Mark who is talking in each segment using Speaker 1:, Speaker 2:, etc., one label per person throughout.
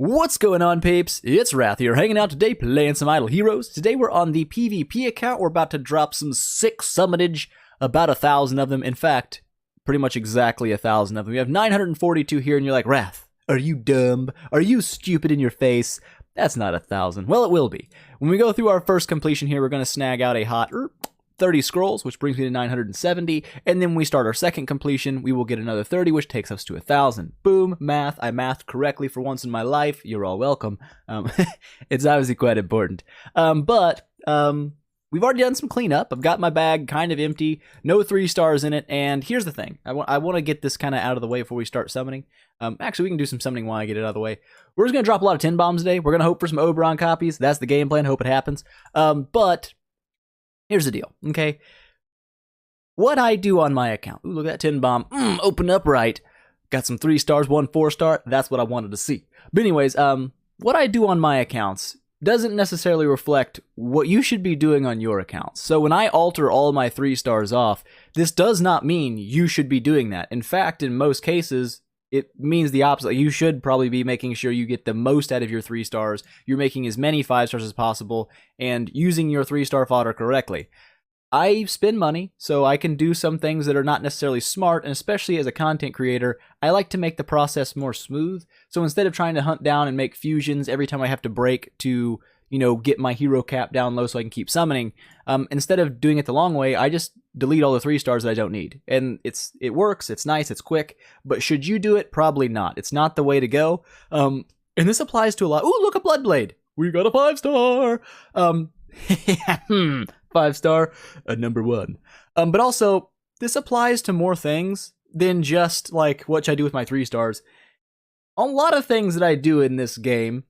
Speaker 1: What's going on, Peeps? It's Wrath here, hanging out today playing some Idle Heroes. Today we're on the PvP account. We're about to drop some sick summonage, about 1,000 of them. In fact, pretty much exactly 1,000 of them. We have 942 here, and you're like, Wrath, are you dumb? Are you stupid in your face? That's not 1,000. Well, it will be. When we go through our first completion here, we're going to snag out a hot 30 scrolls, which brings me to 970, and then when we start our second completion, we will get another 30, which takes us to 1,000. Boom, math. I mathed correctly for once in my life. You're all welcome. It's obviously quite important. But we've already done some cleanup. I've got my bag kind of empty, no 3 stars in it, and here's the thing. I want to get this kind of out of the way before we start summoning. Actually, we can do some summoning while I get it out of the way. We're just going to drop a lot of 10 bombs today. We're going to hope for some Oberon copies. That's the game plan. Hope it happens. But here's the deal, okay? What I do on my account. Ooh, look at that 10 bomb. Open up right. Got some 3 stars, 1 4-star. That's what I wanted to see. But anyways, what I do on my accounts doesn't necessarily reflect what you should be doing on your accounts. So when I alter all my 3 stars off, this does not mean you should be doing that. In fact, in most cases, it means the opposite. You should probably be making sure you get the most out of your 3 stars. You're making as many 5 stars as possible and using your 3-star fodder correctly. I spend money, so I can do some things that are not necessarily smart, and especially as a content creator, I like to make the process more smooth. So instead of trying to hunt down and make fusions every time I have to break to, get my hero cap down low so I can keep summoning, instead of doing it the long way, I just delete all the 3 stars that I don't need. And it works, it's nice, it's quick, but should you do it? Probably not. It's not the way to go. And this applies to a lot. Ooh, look, a Bloodblade. We got a 5-star. 5-star, number 1. But also, this applies to more things than just like what I do with my 3 stars. A lot of things that I do in this game,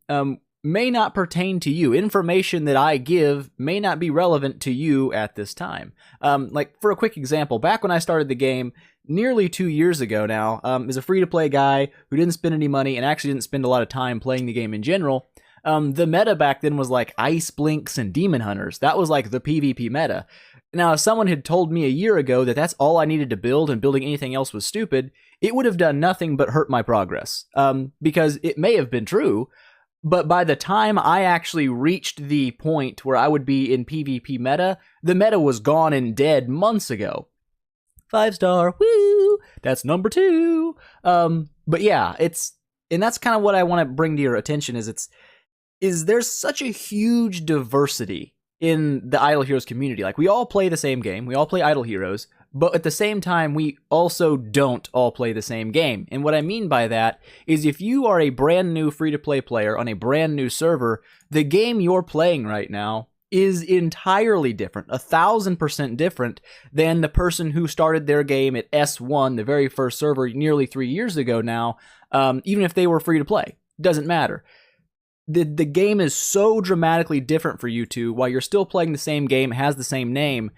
Speaker 1: may not pertain to you. Information that I give may not be relevant to you at this time. Like, for a quick example, back when I started the game, nearly 2 years ago now, as a free-to-play guy who didn't spend any money and actually didn't spend a lot of time playing the game in general, the meta back then was like Ice Blinks and Demon Hunters. That was like the PvP meta. Now, if someone had told me a year ago that that's all I needed to build and building anything else was stupid, it would have done nothing but hurt my progress. Because it may have been true, but by the time I actually reached the point where I would be in PvP meta, the meta was gone and dead months ago. 5-star, woo! That's number 2. But yeah, and that's kind of what I want to bring to your attention is there's such a huge diversity in the Idle Heroes community. Like, we all play the same game, we all play Idle Heroes, but at the same time, we also don't all play the same game. And what I mean by that is if you are a brand new free-to-play player on a brand new server, the game you're playing right now is entirely different, 1,000% different than the person who started their game at S1, the very first server, nearly 3 years ago now, even if they were free-to-play. Doesn't matter. The game is so dramatically different for you two. While you're still playing the same game, has the same name,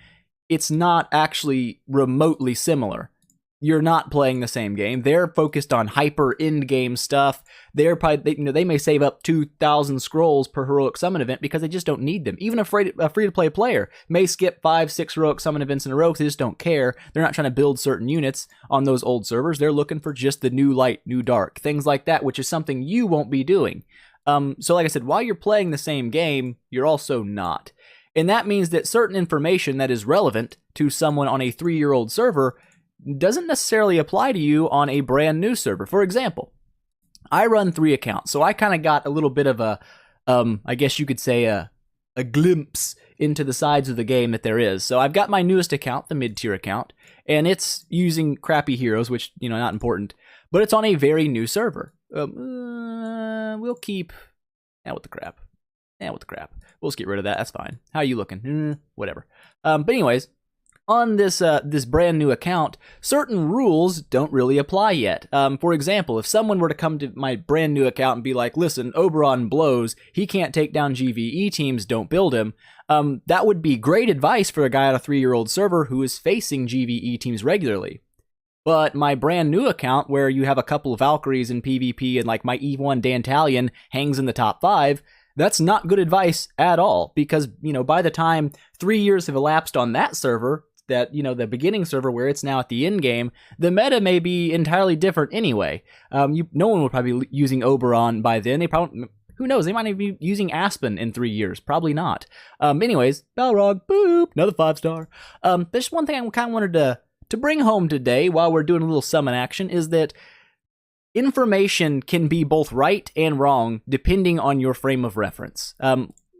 Speaker 1: it's not actually remotely similar. You're not playing the same game. They're focused on hyper end-game stuff. They may save up 2,000 scrolls per heroic summon event because they just don't need them. Even a free-to-play player may skip 5-6 heroic summon events in a row because they just don't care. They're not trying to build certain units on those old servers. They're looking for just the new light, new dark, things like that, which is something you won't be doing. So like I said, while you're playing the same game, you're also not. And that means that certain information that is relevant to someone on a 3-year-old server doesn't necessarily apply to you on a brand new server. For example, I run 3 accounts, so I kind of got a little bit of a, I guess you could say a glimpse into the sides of the game that there is. So I've got my newest account, the mid-tier account, and it's using crappy heroes, which, not important, but it's on a very new server. We'll keep... With the crap. We'll just get rid of that. That's fine. How are you looking? Whatever. But anyways, on this brand new account, certain rules don't really apply yet. For example, if someone were to come to my brand new account and be like, listen, Oberon blows, he can't take down GVE teams, don't build him, that would be great advice for a guy on a 3-year-old server who is facing GVE teams regularly. But my brand new account, where you have a couple of Valkyries in PvP and like my E1 Dantalion hangs in the top 5, that's not good advice at all. Because, by the time 3 years have elapsed on that server, that, you know, the beginning server where it's now at the end game, the meta may be entirely different anyway. No one will probably be using Oberon by then. They probably, who knows, they might even be using Aspen in 3 years. Probably not. Anyways, Balrog, boop, another 5-star. There's one thing I kind of wanted to bring home today while we're doing a little summon action is that information can be both right and wrong depending on your frame of reference.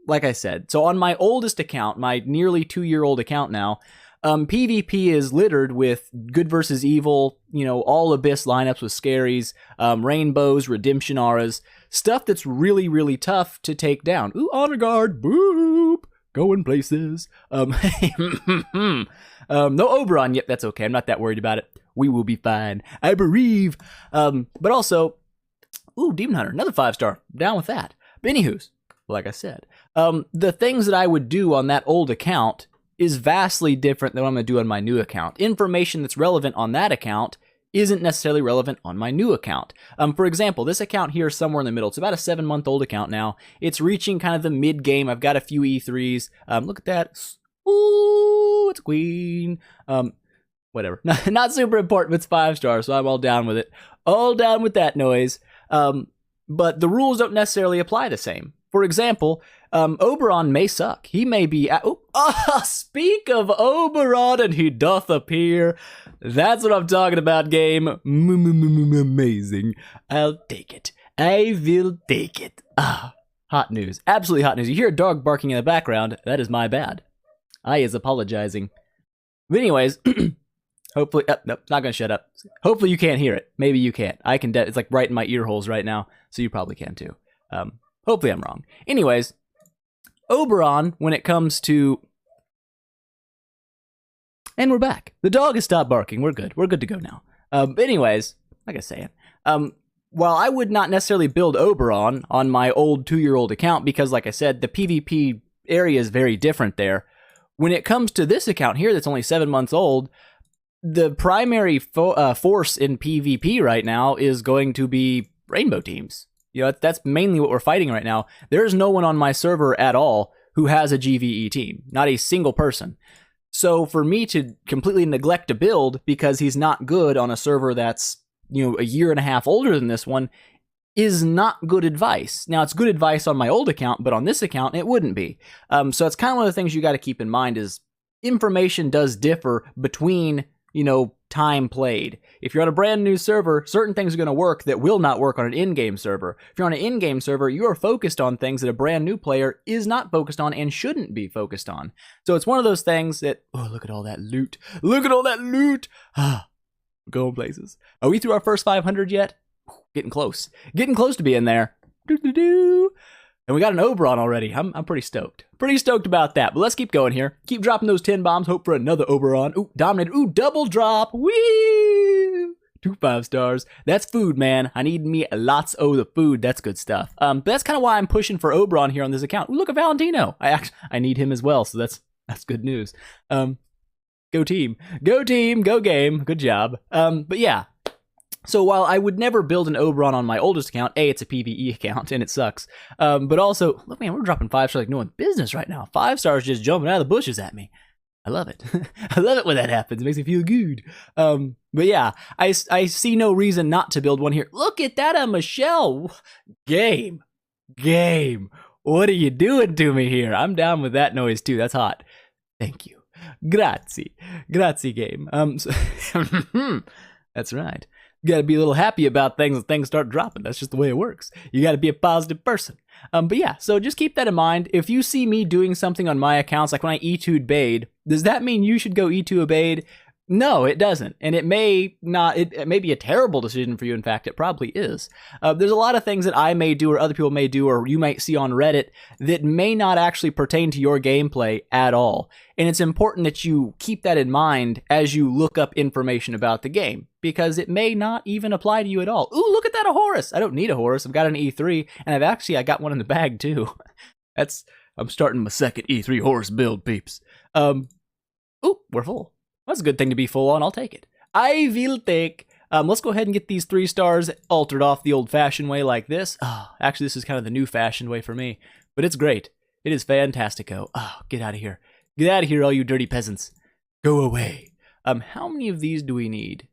Speaker 1: Like I said, so on my oldest account, my nearly 2-year-old account now, PvP is littered with good versus evil, you know, all abyss lineups with scaries, rainbows, redemption auras, stuff that's really, really tough to take down. Ooh, honor guard, boop, going places. No Oberon, yep, that's okay. I'm not that worried about it. We will be fine. I bereave. But also, ooh, Demon Hunter, another 5-star. Down with that. But anywho's, like I said, the things that I would do on that old account is vastly different than what I'm going to do on my new account. Information that's relevant on that account isn't necessarily relevant on my new account. For example, this account here is somewhere in the middle. It's about a 7-month-old account now. It's reaching kind of the mid-game. I've got a few E3s. Look at that. Ooh, it's a queen. Whatever. Not super important, but it's 5-star, so I'm all down with it. All down with that noise. But the rules don't necessarily apply the same. For example, Oberon may suck. He may be... speak of Oberon and he doth appear. That's what I'm talking about, game. Amazing. I'll take it. I will take it. Hot news. Absolutely hot news. You hear a dog barking in the background. That is my bad. I is apologizing. But anyways... Hopefully, nope, not gonna shut up. Hopefully you can't hear it. Maybe you can't. I can, it's like right in my ear holes right now, so you probably can too. Hopefully I'm wrong. Anyways, Oberon, when it comes to... And we're back. The dog has stopped barking. We're good. We're good to go now. Anyways, like I was saying, while I would not necessarily build Oberon on my old 2-year-old account, because like I said, the PvP area is very different there, when it comes to this account here that's only 7 months old, the primary force in PvP right now is going to be rainbow teams. You know, that's mainly what we're fighting right now. There's no one on my server at all who has a GVE team. Not a single person. So for me to completely neglect a build because he's not good on a server that's, you know, a year and a half older than this one is not good advice. Now, it's good advice on my old account, but on this account, it wouldn't be. So it's kind of one of the things you got to keep in mind is information does differ between, you know, time played. If you're on a brand new server, certain things are going to work that will not work on an in-game server. If you're on an in-game server, you are focused on things that a brand new player is not focused on and shouldn't be focused on. So it's one of those things that, oh, look at all that loot. Look at all that loot. Going places. Are we through our first 500 yet? Getting close. Getting close to being there. Doo-doo-doo. And we got an Oberon already. I'm pretty stoked. Pretty stoked about that. But let's keep going here. Keep dropping those 10 bombs. Hope for another Oberon. Ooh, dominated. Ooh, double drop. Whee! 2 5-stars. That's food, man. I need me lots of the food. That's good stuff. But that's kind of why I'm pushing for Oberon here on this account. Ooh, look at Valentino. I need him as well, so that's good news. Go team. Go team. Go game. Good job. But yeah. So while I would never build an Oberon on my oldest account, A, it's a PvE account, and it sucks. But also, look, man, we're dropping 5-stars like no one's business right now. 5-stars just jumping out of the bushes at me. I love it. I love it when that happens. It makes me feel good. But yeah, I see no reason not to build one here. Look at that, Michelle. Game. What are you doing to me here? I'm down with that noise too. That's hot. Thank you. Grazie, game. That's right. You gotta be a little happy about things when things start dropping. That's just the way it works. You gotta be a positive person. But yeah, so just keep that in mind. If you see me doing something on my accounts, like when I E2'd Bade, does that mean you should go E2 a Bade? No, it doesn't. And it may not, it may be a terrible decision for you. In fact, it probably is. There's a lot of things that I may do or other people may do or you might see on Reddit that may not actually pertain to your gameplay at all. And it's important that you keep that in mind as you look up information about the game, because it may not even apply to you at all. Ooh, look at that, a Horus. I don't need a Horus. I've got an E3, and I got one in the bag too. I'm starting my second E3 Horus build, peeps. Ooh, we're full. That's a good thing to be full on. I'll take it. I will take. Let's go ahead and get these 3 stars altered off the old-fashioned way like this. Oh, actually, this is kind of the new-fashioned way for me, but it's great. It is fantastico. Oh, get out of here. Get out of here, all you dirty peasants. Go away. How many of these do we need?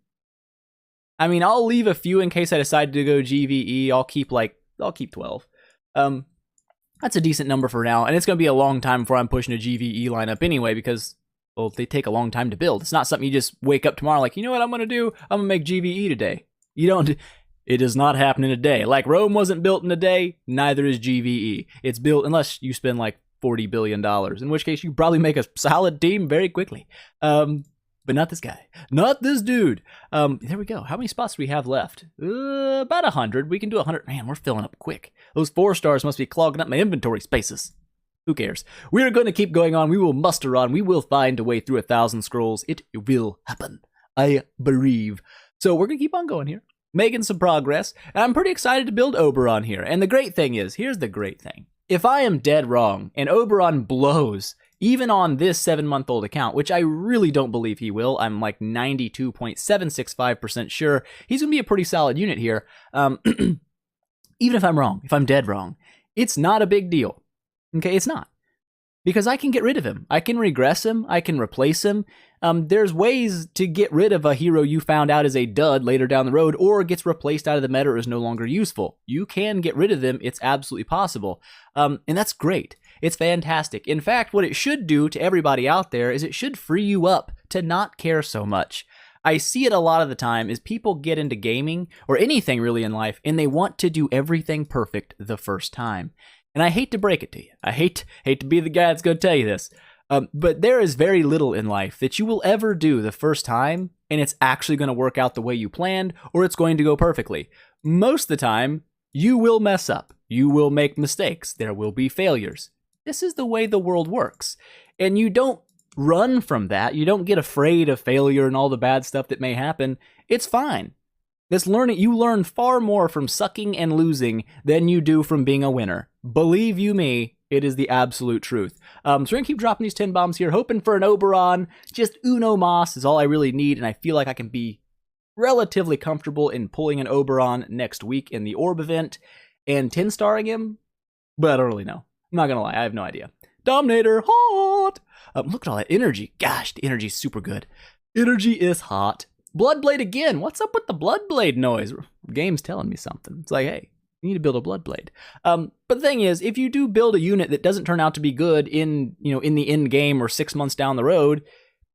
Speaker 1: I mean, I'll leave a few in case I decide to go GVE. I'll keep 12. That's a decent number for now, and it's going to be a long time before I'm pushing a GVE lineup anyway, because, well, they take a long time to build. It's not something you just wake up tomorrow like, you know what I'm going to do? I'm going to make GVE today. You don't. It does not happen in a day. Like Rome wasn't built in a day, neither is GVE. It's built unless you spend like $40 billion, in which case you probably make a solid team very quickly. But not this guy. Not this dude. There we go. How many spots do we have left? About 100. We can do 100. Man, we're filling up quick. Those 4 stars must be clogging up my inventory spaces. Who cares? We are going to keep going on. We will muster on. We will find a way through 1,000 scrolls. It will happen. I believe. So we're going to keep on going here, making some progress. And I'm pretty excited to build Oberon here. And the great thing is, here's the great thing. If I am dead wrong and Oberon blows, even on this 7-month-old account, which I really don't believe he will, I'm like 92.765% sure he's going to be a pretty solid unit here. Even if I'm wrong, if I'm dead wrong, it's not a big deal. Okay, it's not. Because I can get rid of him. I can regress him. I can replace him. There's ways to get rid of a hero you found out is a dud later down the road, or gets replaced out of the meta or is no longer useful. You can get rid of them. It's absolutely possible. And that's great. It's fantastic. In fact, what it should do to everybody out there is it should free you up to not care so much. I see it a lot of the time is people get into gaming or anything really in life and they want to do everything perfect the first time. And I hate to break it to you. I hate to be the guy that's going to tell you this. But there is very little in life that you will ever do the first time and it's actually going to work out the way you planned or it's going to go perfectly. Most of the time, you will mess up. You will make mistakes. There will be failures. This is the way the world works. And you don't run from that. You don't get afraid of failure and all the bad stuff that may happen. It's fine. You learn far more from sucking and losing than you do from being a winner. Believe you me, it is the absolute truth. So we're going to keep dropping these 10 bombs here, hoping for an Oberon. Just uno mas is all I really need, and I feel like I can be relatively comfortable in pulling an Oberon next week in the Orb event and 10-starring him, but I don't really know. I'm not going to lie, I have no idea. Dominator, hot! Look at all that energy. Gosh, the energy's super good. Energy is hot. Bloodblade again. What's up with the Bloodblade noise? The game's telling me something. It's like, hey, you need to build a Bloodblade. But the thing is, if you do build a unit that doesn't turn out to be good in the end game or 6 months down the road,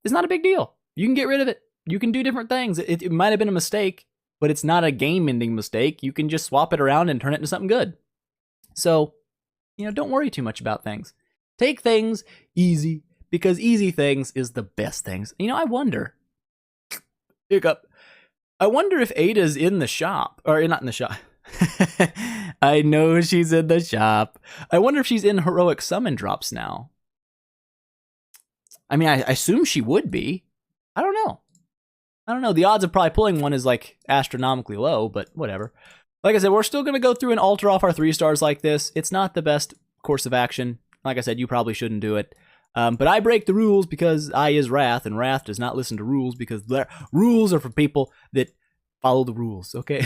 Speaker 1: it's not a big deal. You can get rid of it. You can do different things. It might have been a mistake, but it's not a game-ending mistake. You can just swap it around and turn it into something good. So, don't worry too much about things. Take things easy, because easy things is the best things. I wonder. Hiccup. I wonder if Ada's in the shop. Or not in the shop. I know she's in the shop. I wonder if she's in heroic summon drops now. I mean, I assume she would be. I don't know. The odds of probably pulling one is like astronomically low, but whatever. Like I said, we're still going to go through and alter off our 3 stars like this. It's not the best course of action. Like I said, you probably shouldn't do it. But I break the rules because I is Wrath, and Wrath does not listen to rules because rules are for people that follow the rules, okay?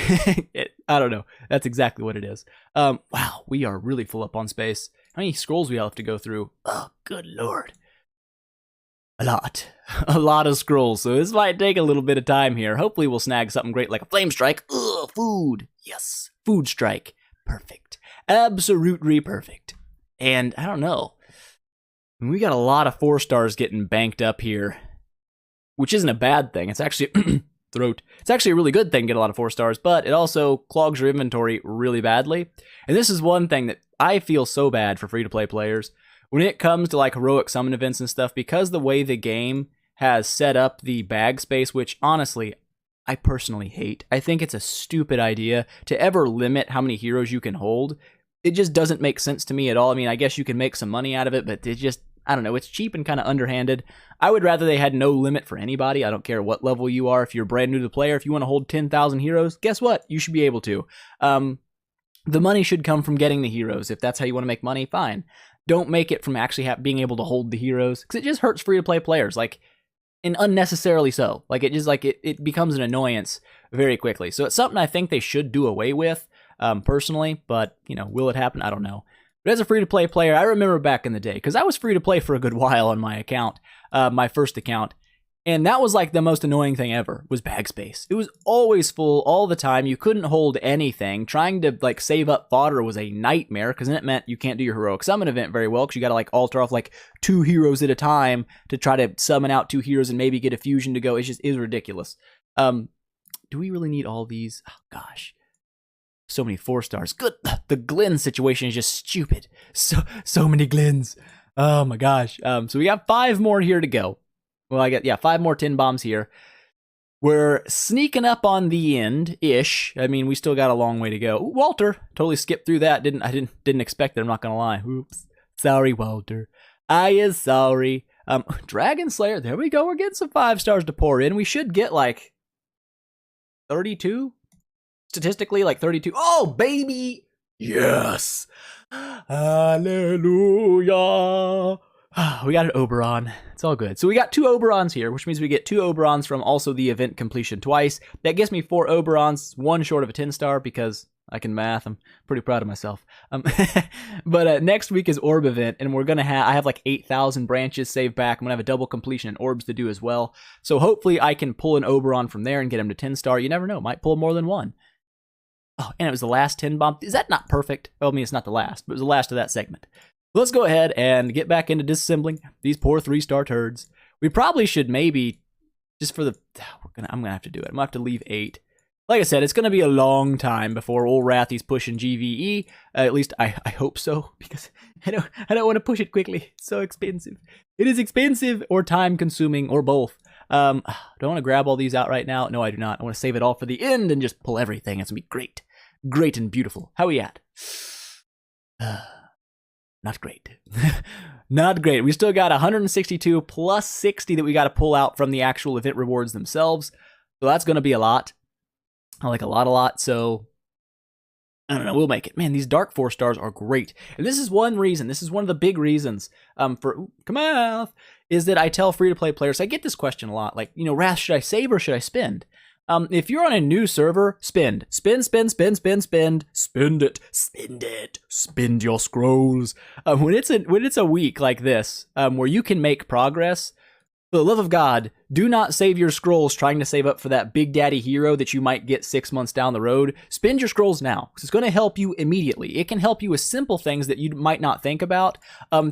Speaker 1: I don't know. That's exactly what it is. Wow, we are really full up on space. How many scrolls we have to go through? Oh, good lord. A lot. A lot of scrolls, so this might take a little bit of time here. Hopefully we'll snag something great like a flame strike. Ugh, food. Yes, food strike. Perfect. Absolutely perfect. And I don't know. We got a lot of 4 stars getting banked up here, which isn't a bad thing. It's actually It's actually a really good thing to get a lot of 4 stars, but it also clogs your inventory really badly. And this is one thing that I feel so bad for free-to-play players. When it comes to like heroic summon events and stuff, because the way the game has set up the bag space, which honestly, I personally hate. I think it's a stupid idea to ever limit how many heroes you can hold. It just doesn't make sense to me at all. I mean, I guess you can make some money out of it, but it just, I don't know, it's cheap and kind of underhanded. I would rather they had no limit for anybody. I don't care what level you are. If you're brand new to the player, if you want to hold 10,000 heroes, guess what? You should be able to. The money should come from getting the heroes. If that's how you want to make money, fine. Don't make it from actually being able to hold the heroes, because it just hurts free-to-play players, and unnecessarily so. It becomes an annoyance very quickly. So it's something I think they should do away with, personally, but, will it happen? I don't know. But as a free-to-play player, I remember back in the day, because I was free-to-play for a good while on my account, my first account, And that was like the most annoying thing ever, was bag space. It was always full all the time. You couldn't hold anything. Trying to like save up fodder was a nightmare, because then it meant you can't do your heroic summon event very well, because you gotta like alter off like 2 heroes at a time to try to summon out 2 heroes and maybe get a fusion to go. It's ridiculous. Do we really need all these? Oh gosh. So many 4 stars. Good. The Glen situation is just stupid. So many Glens. Oh my gosh. So we got 5 more here to go. Well, I got 5 more 10 bombs here. We're sneaking up on the end-ish. I mean, we still got a long way to go. Ooh, Walter, totally skipped through that. I didn't expect it. I'm not gonna lie. Oops. Sorry, Walter. I is sorry. Dragon Slayer. There we go. We're getting some 5 stars to pour in. We should get like 32. Statistically, like 32. Oh, baby! Yes! Hallelujah! We got an Oberon. It's all good. So we got 2 Oberons here, which means we get 2 Oberons from also the event completion twice. That gives me 4 Oberons, 1 short of a 10 star, because I can math. I'm pretty proud of myself. But next week is Orb event, and we're gonna I have like 8,000 branches saved back. I'm gonna have a double completion and orbs to do as well. So hopefully I can pull an Oberon from there and get him to 10 star. You never know. Might pull more than 1. Oh, and it was the last 10 bomb. Is that not perfect? Well, I mean, it's not the last, but it was the last of that segment. Let's go ahead and get back into disassembling these poor 3-star turds. We probably should maybe, just for the, I'm gonna have to do it. I'm gonna have to leave 8. Like I said, it's gonna be a long time before old Wrathy's pushing GVE. At least I hope so, because I don't want to push it quickly. It's so expensive. It is expensive or time consuming or both. Do I want to grab all these out right now? No, I do not. I want to save it all for the end and just pull everything. It's gonna be great. Great and beautiful. How are we at? Not great. Not great. We still got 162 plus 60 that we got to pull out from the actual event rewards themselves. So that's going to be a lot. I like a lot. So I don't know. We'll make it. Man, these dark 4 stars are great. And this is one reason. This is one of the big reasons for Kamath is that I tell free-to-play players, I get this question a lot. Like, you know, Wrath, should I save or should I spend? If you're on a new server, spend. Spend it. Spend your scrolls. When it's a week like this, where you can make progress, for the love of God, do not save your scrolls trying to save up for that big daddy hero that you might get 6 months down the road. Spend your scrolls now, because it's going to help you immediately. It can help you with simple things that you might not think about.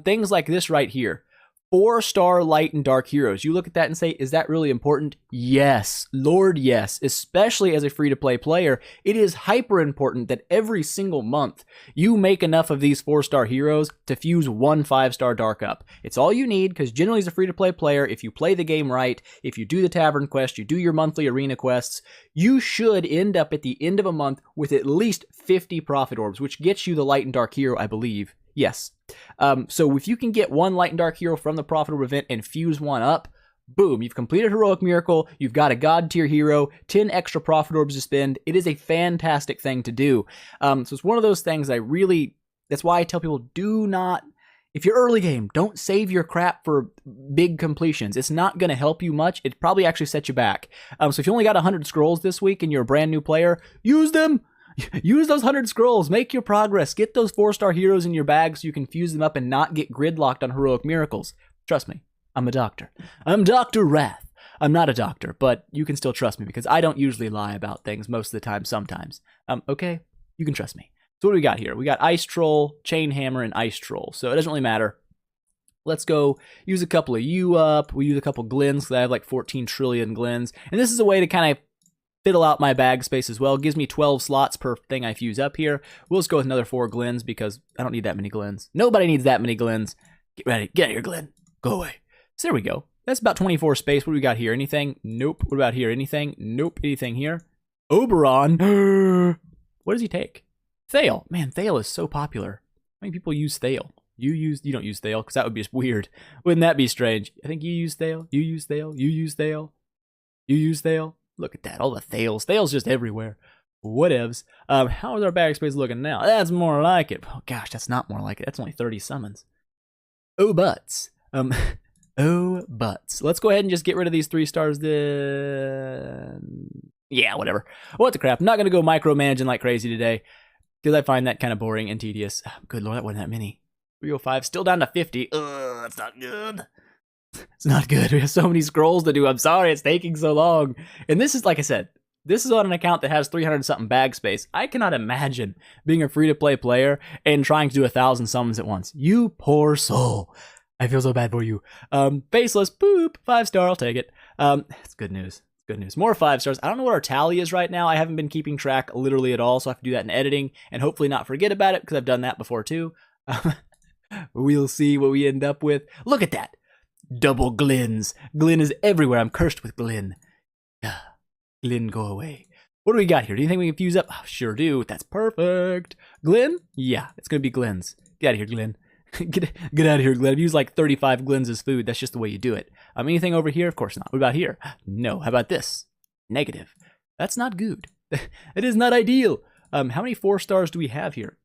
Speaker 1: Things like this right here. 4-star light and dark heroes. You look at that and say, is that really important? Yes. Lord, yes. Especially as a free-to-play player, it is hyper important that every single month you make enough of these 4-star heroes to fuse 1 5-star dark up. It's all you need, because generally as a free-to-play player, if you play the game right, if you do the tavern quest, you do your monthly arena quests, you should end up at the end of a month with at least 50 profit orbs, which gets you the light and dark hero, I believe. Yes. So if you can get 1 light and dark hero from the profitable event and fuse 1 up, boom, you've completed Heroic Miracle, you've got a God tier hero, 10 extra profit orbs to spend. It is a fantastic thing to do. So it's one of those things that's why I tell people, do not, if you're early game, don't save your crap for big completions. It's not going to help you much. It probably actually sets you back. So if you only got 100 scrolls this week and you're a brand new player, use them. Use those 100 scrolls, make your progress, get those 4-star heroes in your bag so you can fuse them up and not get gridlocked on Heroic Miracles. Trust me, I'm a doctor. I'm Dr. Wrath. I'm not a doctor, but you can still trust me because I don't usually lie about things most of the time, sometimes. Okay, you can trust me. So what do we got here? We got Ice Troll, Chain Hammer, and Ice Troll. So it doesn't really matter. Let's go use a couple of U up. We use a couple Glens because I have like 14 trillion Glens. And this is a way to kind of fiddle out my bag space as well. It gives me 12 slots per thing I fuse up here. We'll just go with another 4 Glens because I don't need that many Glens. Nobody needs that many Glens. Get ready. Get out of here, Glen. Go away. So there we go. That's about 24 space. What do we got here? Anything? Nope. What about here? Anything? Nope. Anything here? Oberon. What does he take? Thale. Man, Thale is so popular. How many people use Thale? You don't use Thale because that would be just weird. Wouldn't that be strange? I think you use Thale. You use Thale. You use Thale. You use Thale. Look at that, all the Thales. Thales just everywhere. Whatevs. How is our bag space looking now? That's more like it. Oh gosh, that's not more like it. That's only 30 summons. Oh butts. Oh butts. Let's go ahead and just get rid of these 3 stars then. Yeah, whatever. What the crap. I'm not gonna go micromanaging like crazy today because I find that kind of boring and tedious. Good lord, that wasn't that many. 305, still down to 50. Ugh, that's not good. It's not good. We have so many scrolls to do. I'm sorry it's taking so long. And this is, like I said, this is on an account that has 300 something bag space. I cannot imagine being a free-to-play player and trying to do 1,000 summons at once. You poor soul. I feel so bad for you. Faceless, boop, 5-star, I'll take it. It's good news. Good news. More 5 stars. I don't know what our tally is right now. I haven't been keeping track literally at all, so I have to do that in editing and hopefully not forget about it because I've done that before too. We'll see what we end up with. Look at that. Double Glins. Glin is everywhere. I'm cursed with Glin. Glin, go away. What do we got here? Do you think we can fuse up? Oh, sure do. That's perfect. Glin? Yeah, it's going to be Glins. Get out of here, Glin. Get out of here, Glin. I've used like 35 Glins as food. That's just the way you do it. Anything over here? Of course not. What about here? No. How about this? Negative. That's not good. It is not ideal. How many 4 stars do we have here?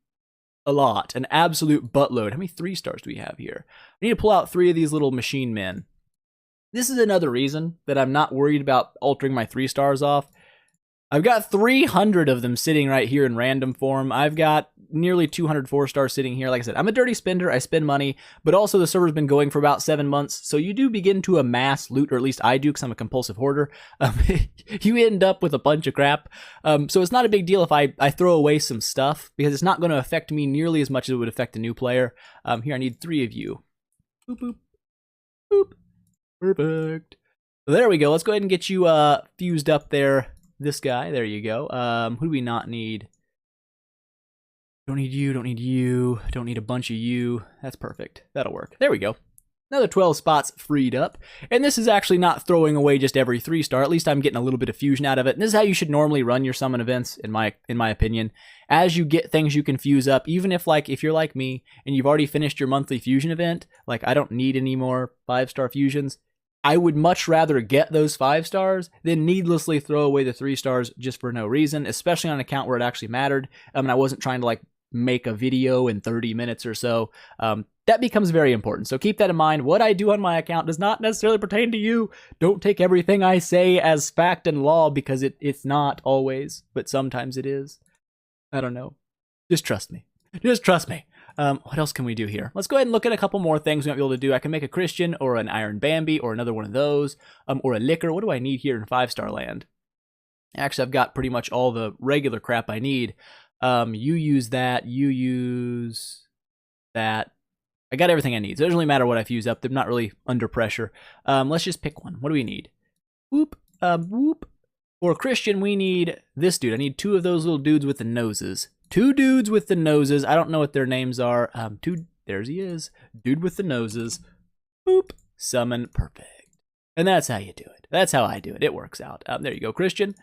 Speaker 1: A lot. An absolute buttload. How many 3 stars do we have here? I need to pull out 3 of these little machine men. This is another reason that I'm not worried about altering my 3 stars off. I've got 300 of them sitting right here in random form. I've got nearly 200 4-stars sitting here. Like I said, I'm a dirty spender. I spend money, but also the server's been going for about 7 months. So you do begin to amass loot, or at least I do because I'm a compulsive hoarder. You end up with a bunch of crap. So it's not a big deal if I throw away some stuff because it's not going to affect me nearly as much as it would affect a new player. Here, I need 3 of you. Boop, boop, boop. Perfect. There we go. Let's go ahead and get you fused up there. This guy, there you go. Who do we not need? Don't need you, don't need you, don't need a bunch of you. That's perfect. That'll work. There we go. Another 12 spots freed up. And this is actually not throwing away just every 3-star. At least I'm getting a little bit of fusion out of it. And this is how you should normally run your summon events, in my opinion. As you get things you can fuse up, even if you're like me and you've already finished your monthly fusion event, like I don't need any more 5-star fusions. I would much rather get those 5 stars than needlessly throw away the 3 stars just for no reason, especially on an account where it actually mattered. And I wasn't trying to like make a video in 30 minutes or so. That becomes very important. So keep that in mind. What I do on my account does not necessarily pertain to you. Don't take everything I say as fact and law because it's not always, but sometimes it is. I don't know. Just trust me. Just trust me. What else can we do here? Let's go ahead and look at a couple more things we might be able to do. I can make a Christian or an Iron Bambi or another one of those, or a Liquor. What do I need here in 5-star land? Actually, I've got pretty much all the regular crap I need. You use that. You use that. I got everything I need. So it doesn't really matter what I fuse up. They're not really under pressure. Let's just pick one. What do we need? Whoop, whoop. For Christian, we need this dude. I need 2 of those little dudes with the noses. 2 dudes with the noses. I don't know what their names are. There's he is. Dude with the noses. Boop. Summon. Perfect. And that's how you do it. That's how I do it. It works out. There you go, Christian.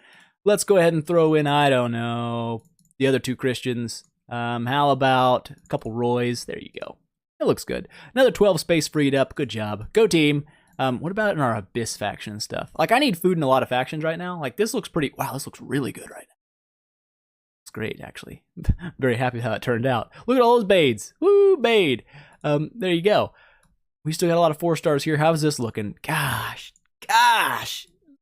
Speaker 1: Let's go ahead and throw in, I don't know, the other 2 Christians. How about a couple Roys? There you go. It looks good. Another 12 space freed up. Good job. Go team. What about in our Abyss faction and stuff? Like, I need food in a lot of factions right now. Like, this looks pretty... Wow, this looks really good right now. It's great, actually. Very happy with how it turned out. Look at all those Bades. Woo, Bade. There you go. We still got a lot of 4 stars here. How's this looking? Gosh.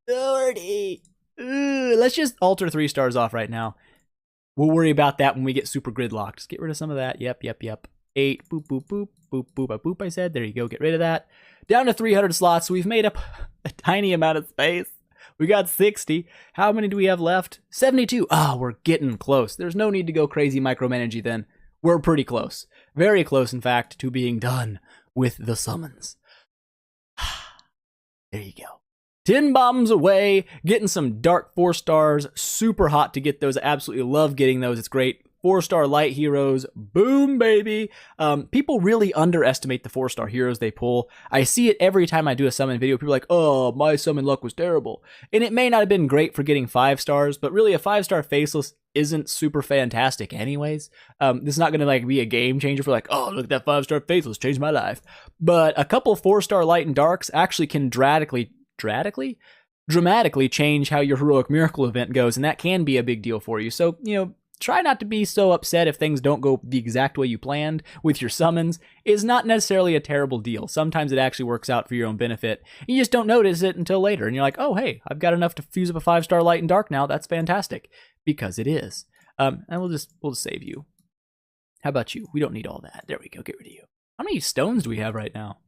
Speaker 1: Lordy. Let's just alter 3 stars off right now. We'll worry about that when we get super gridlocked. Just get rid of some of that. Yep. 8. Boop, boop, boop. Boop, boop, boop, I said. There you go. Get rid of that. Down to 300 slots. We've made up a tiny amount of space. We got 60. How many do we have left? 72. We're getting close. There's no need to go crazy micromanaging then. We're pretty close. Very close, in fact, to being done with the summons. There you go. 10 bombs away. Getting some dark 4 stars. Super hot to get those. I absolutely love getting those. It's great. 4-star light heroes. Boom, baby. People really underestimate the 4-star heroes they pull. I see it every time I do a summon video. People are like, oh, my summon luck was terrible. And it may not have been great for getting 5 stars, but really a 5-star faceless isn't super fantastic anyways. This is not going to like be a game changer for like, oh, look at that 5-star faceless, changed my life. But a couple 4-star light and darks actually can dramatically change how your heroic miracle event goes, and that can be a big deal for you. So, try not to be so upset if things don't go the exact way you planned with your summons. Is not necessarily a terrible deal. Sometimes it actually works out for your own benefit. You just don't notice it until later, and you're like, oh, hey, I've got enough to fuse up a 5-star light and dark now. That's fantastic. Because it is. And we'll just save you. How about you? We don't need all that. There we go. Get rid of you. How many stones do we have right now?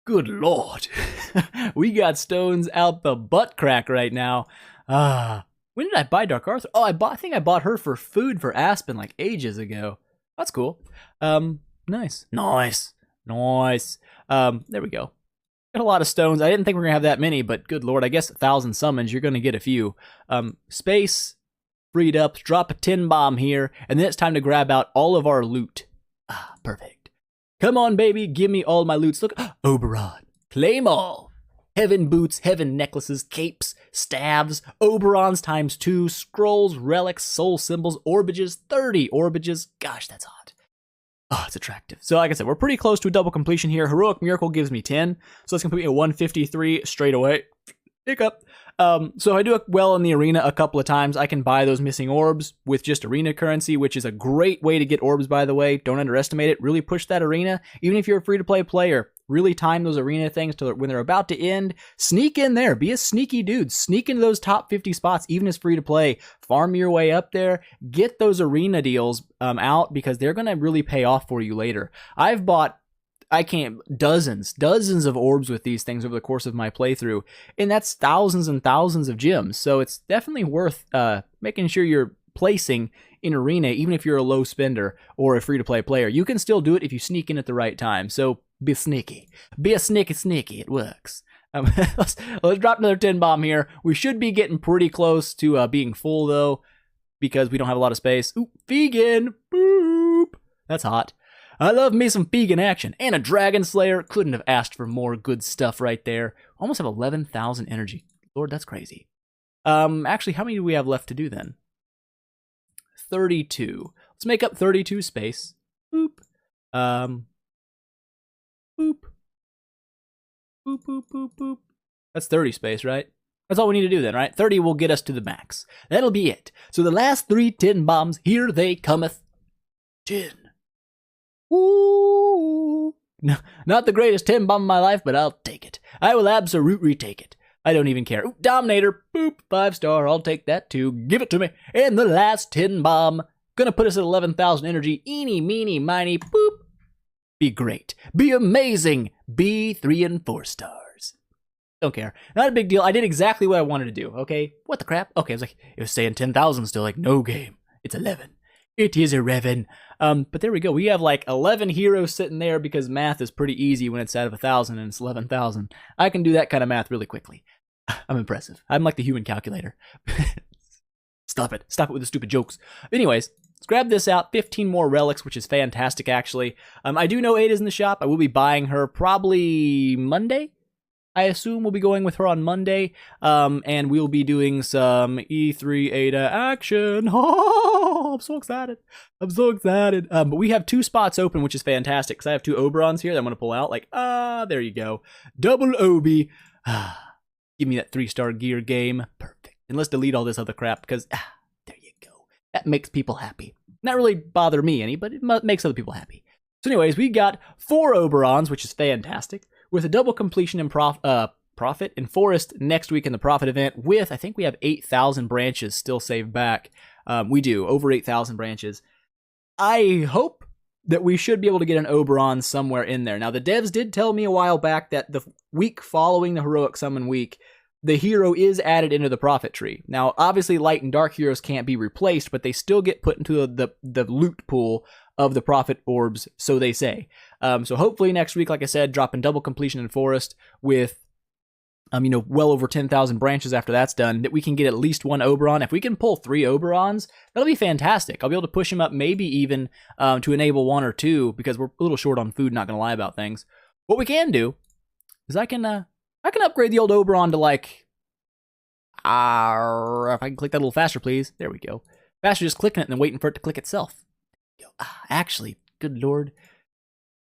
Speaker 1: Good lord. We got stones out the butt crack right now. When did I buy Dark Arthur? Oh, I think I bought her for food for Aspen like ages ago. That's cool. Nice. There we go. Got a lot of stones. I didn't think we were gonna have that many, but good lord, I guess 1,000 summons, you're gonna get a few. Space freed up, drop a tin bomb here, and then it's time to grab out all of our loot. Perfect. Come on, baby, give me all my loots. Look, Oberon. Claim all. Heaven boots, heaven necklaces, capes, staves, Oberons ×2, scrolls, relics, soul symbols, orbages, 30 orbages. Gosh, that's hot. Oh, it's attractive. So like I said, we're pretty close to a double completion here. Heroic Miracle gives me 10, so let's complete a 153 straight away. Hiccup. So if I do it well in the arena a couple of times, I can buy those missing orbs with just arena currency, which is a great way to get orbs, by the way. Don't underestimate it. Really push that arena. Even if you're a free-to-play player, really time those arena things to when they're about to end. Sneak in there. Be a sneaky dude. Sneak into those top 50 spots, even as free-to-play. Farm your way up there. Get those arena deals out because they're going to really pay off for you later. I've bought dozens of orbs with these things over the course of my playthrough, and that's thousands and thousands of gems. So it's definitely worth making sure you're placing in arena, even if you're a low spender or a free-to-play player. You can still do it if you sneak in at the right time. So be sneaky. Be a sneaky. It works. Let's drop another 10 bomb here. We should be getting pretty close to being full, though, because we don't have a lot of space. Ooh, vegan. Boop. That's hot. I love me some vegan action. And a Dragon Slayer. Couldn't have asked for more good stuff right there. Almost have 11,000 energy. Lord, that's crazy. Actually, how many do we have left to do then? 32. Let's make up 32 space. Boop. Boop. Boop, boop, boop, boop. That's 30 space, right? That's all we need to do then, right? 30 will get us to the max. That'll be it. So the last 3 tin bombs, here they cometh. 10. Ooh. No, not the greatest 10 bomb of my life, but I'll take it. I will absolutely take it. I don't even care. Ooh, Dominator. Boop. 5-star. I'll take that too. Give it to me. And the last 10 bomb. Gonna put us at 11,000 energy. Eeny, meeny, miny. Boop. Be great. Be amazing. Be 3 and 4 stars. Don't care. Not a big deal. I did exactly what I wanted to do, okay? What the crap? Okay, it was saying 10,000 still. Like, no game. It's 11. It is 11. But there we go. We have like 11 heroes sitting there because math is pretty easy when it's out of 1,000 and it's 11,000. I can do that kind of math really quickly. I'm impressive. I'm like the human calculator. Stop it. Stop it with the stupid jokes. Anyways, let's grab this out. 15 more relics, which is fantastic, actually. I do know Ada's in the shop. I will be buying her probably Monday. I assume we'll be going with her on Monday, and we'll be doing some E3 Ada action. Oh, I'm so excited. But we have 2 spots open, which is fantastic, because I have 2 Oberons here that I'm going to pull out. Like, there you go. Double Obi. Give me that 3-star gear game. Perfect. And let's delete all this other crap, because, there you go. That makes people happy. Not really bother me any, but it makes other people happy. So anyways, we got 4 Oberons, which is fantastic, with a double completion in Prophet and Forest next week in the Prophet event with, I think we have 8,000 branches still saved back. We do, over 8,000 branches. I hope that we should be able to get an Oberon somewhere in there. Now, the devs did tell me a while back that the week following the Heroic Summon week, the hero is added into the Prophet tree. Now, obviously, light and dark heroes can't be replaced, but they still get put into the loot pool of the Prophet orbs, so they say. So hopefully next week, like I said, dropping double completion in Forest with, well over 10,000 branches after that's done, that we can get at least 1 Oberon. If we can pull 3 Oberons, that'll be fantastic. I'll be able to push him up maybe even to enable 1 or 2, because we're a little short on food, not going to lie about things. What we can do is I can upgrade the old Oberon to like, if I can click that a little faster, please. There we go. Faster just clicking it and then waiting for it to click itself. Actually, good lord.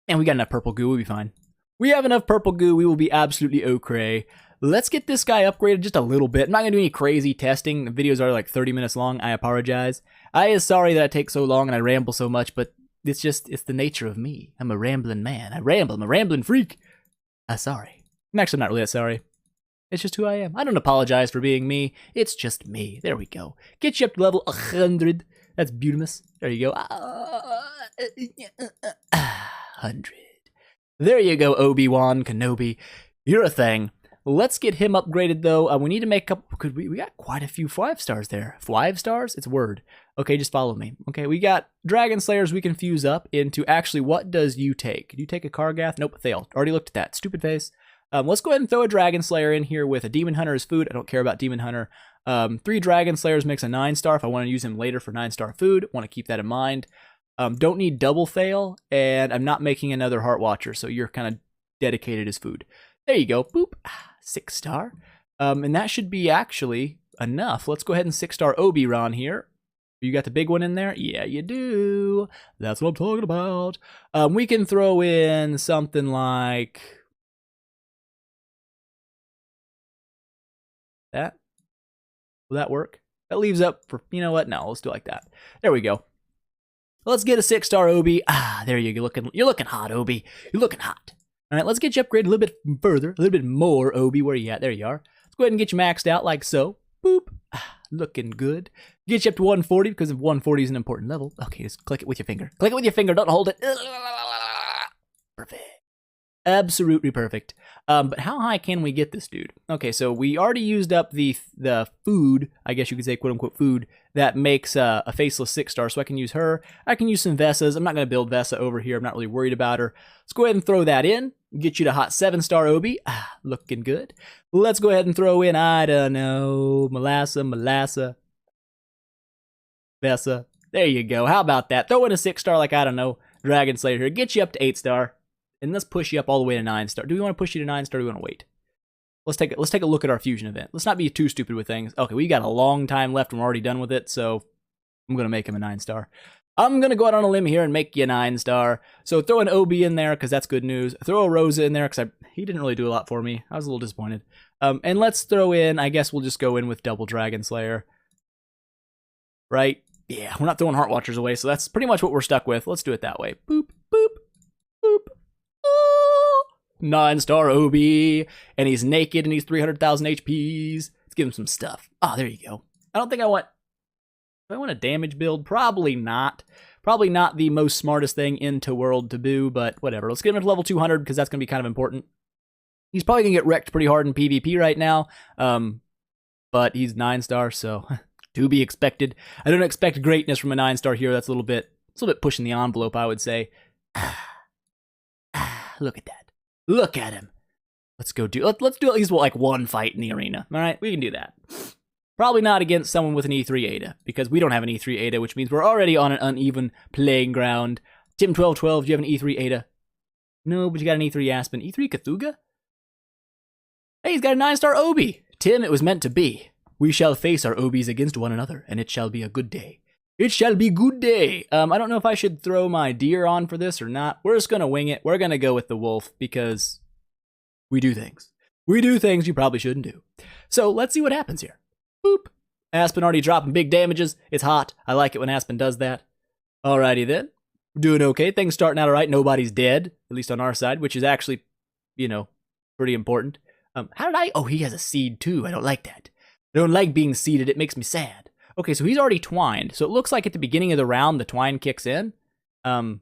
Speaker 1: And we got enough purple goo, we'll be fine. We have enough purple goo, we will be absolutely okay. Let's get this guy upgraded just a little bit. I'm not going to do any crazy testing. The videos are like 30 minutes long, I apologize. I is sorry that I take so long and I ramble so much, but it's the nature of me. I'm a rambling man. I'm a rambling freak. Sorry. I'm actually not really that sorry. It's just who I am. I don't apologize for being me. It's just me. There we go. Get you up to level 100. That's beautiful. There you go. 100. There you go, Obi-Wan Kenobi. You're a thing. Let's get him upgraded, though. We need to make up... We got quite a few 5 stars there. 5 stars? It's a word. Okay, just follow me. Okay, we got Dragon Slayers we can fuse up into... Actually, what does you take? Do you take a Kargath? Nope, failed. Already looked at that. Stupid face. Let's go ahead and throw a Dragon Slayer in here with a Demon Hunter as food. I don't care about Demon Hunter. 3 Dragon Slayers makes a 9-star. If I want to use him later for 9-star food, want to keep that in mind. Don't need double fail, and I'm not making another Heart Watcher, so you're kind of dedicated as food. There you go. Boop. 6-star. And that should be actually enough. Let's go ahead and 6-star Oberon here. You got the big one in there? Yeah, you do. That's what I'm talking about. We can throw in something like... that. Will that work? That leaves up for... You know what? No, let's do it like that. There we go. Let's get a 6-star Obi. There you go. You're looking hot, Obi. You're looking hot. All right, let's get you upgraded a little bit further, a little bit more, Obi. Where are you at? There you are. Let's go ahead and get you maxed out like so. Boop. Looking good. Get you up to 140 because 140 is an important level. Okay, just click it with your finger. Click it with your finger. Don't hold it. Perfect. Absolutely perfect. But how high can we get this dude? Okay, so we already used up the food, I guess you could say, quote-unquote food, that makes a faceless 6-star, so I can use her. I can use some Vessas. I'm not going to build Vessa over here. I'm not really worried about her. Let's go ahead and throw that in. Get you to hot 7-star Obi. Looking good. Let's go ahead and throw in, I don't know, Melassa. Vessa. There you go. How about that? Throw in a 6-star like, I don't know, Dragon Slayer here. Get you up to 8-star. And let's push you up all the way to 9-star. Do we want to push you to 9-star or do we want to wait? Let's take a look at our fusion event. Let's not be too stupid with things. Okay, we got a long time left and we're already done with it, so I'm going to make him a 9-star. I'm going to go out on a limb here and make you a 9-star. So throw an Obi in there because that's good news. Throw a Rosa in there because he didn't really do a lot for me. I was a little disappointed. And let's throw in, I guess we'll just go in with double Dragon Slayer. Right? Yeah, we're not throwing Heart Watchers away, so that's pretty much what we're stuck with. Let's do it that way. Boop, boop, boop. 9-star Obi, and he's naked and he's 300,000 HPs. Let's give him some stuff. There you go. I don't think I want... Do I want a damage build? Probably not. Probably not the most smartest thing into World to do, but whatever. Let's get him to level 200 because that's going to be kind of important. He's probably going to get wrecked pretty hard in PvP right now, but he's 9-star, so to be expected. I don't expect greatness from a 9-star hero. That's a little bit pushing the envelope, I would say. Look at that. Look at him. Let's do at least like one fight in the arena. All right, we can do that. Probably not against someone with an E3 Ada, because we don't have an E3 Ada, which means we're already on an uneven playing ground. Tim1212, do you have an E3 Ada? No, but you got an E3 Aspen. E3 Cthulhu? Hey, he's got a 9-star Obi. Tim, it was meant to be. We shall face our Obis against one another, and it shall be a good day. It shall be good day. I don't know if I should throw my deer on for this or not. We're just going to wing it. We're going to go with the wolf because we do things. We do things you probably shouldn't do. So let's see what happens here. Boop. Aspen already dropping big damages. It's hot. I like it when Aspen does that. Alrighty then. We're doing okay. Things starting out alright. Nobody's dead, at least on our side, which is actually, pretty important. Oh, he has a seed too. I don't like that. I don't like being seeded. It makes me sad. Okay, so he's already twined. So it looks like at the beginning of the round, the twine kicks in. Ooh.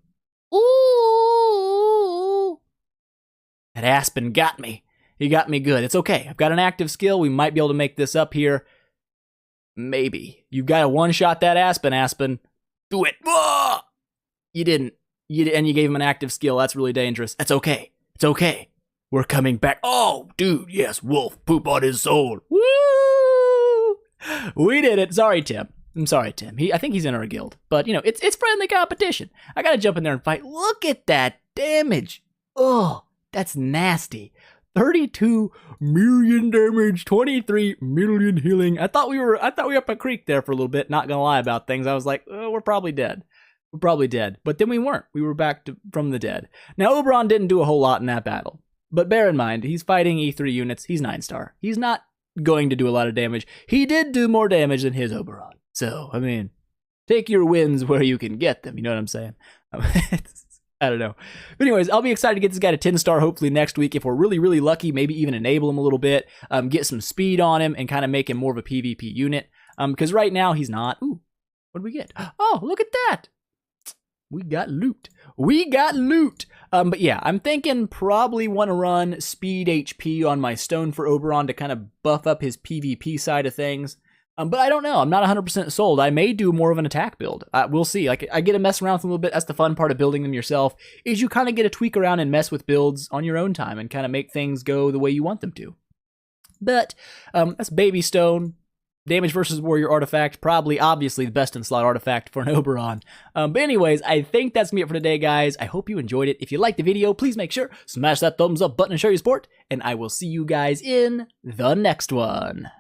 Speaker 1: That Aspen got me. He got me good. It's okay. I've got an active skill. We might be able to make this up here. Maybe. You've got to one-shot that Aspen. Do it. Whoa! You didn't. And you gave him an active skill. That's really dangerous. That's okay. It's okay. We're coming back. Oh, dude, yes, wolf. Poop on his soul. Woo! We did it. Sorry, Tim. I'm sorry, Tim. I think he's in our guild. But, it's friendly competition. I gotta jump in there and fight. Look at that damage. Oh, that's nasty. 32 million damage, 23 million healing. I thought we were up a creek there for a little bit, not gonna lie about things. I was like, oh, we're probably dead. But then we weren't. We were back from the dead. Now, Oberon didn't do a whole lot in that battle. But bear in mind, he's fighting E3 units. He's 9-star. He's not going to do a lot of damage. He did do more damage than his Oberon. So, take your wins where you can get them. You know what I'm saying? I don't know. But anyways, I'll be excited to get this guy to 10-star hopefully next week. If we're really, really lucky, maybe even enable him a little bit, get some speed on him, and kind of make him more of a PvP unit. Because right now, he's not. Ooh, what did we get? Oh, look at that. We got loot. we got loot. But yeah, I'm thinking probably want to run speed HP on my stone for Oberon to kind of buff up his PvP side of things. But I don't know. I'm not 100% sold. I may do more of an attack build. We'll see. Like, I get to mess around with them a little bit. That's the fun part of building them yourself, is you kind of get to tweak around and mess with builds on your own time and kind of make things go the way you want them to. But that's Baby Stone. Damage versus Warrior artifact, probably, obviously, the best in slot artifact for an Oberon. But anyways, I think that's me it for today, guys. I hope you enjoyed it. If you liked the video, please make sure smash that thumbs up button and show your support, and I will see you guys in the next one.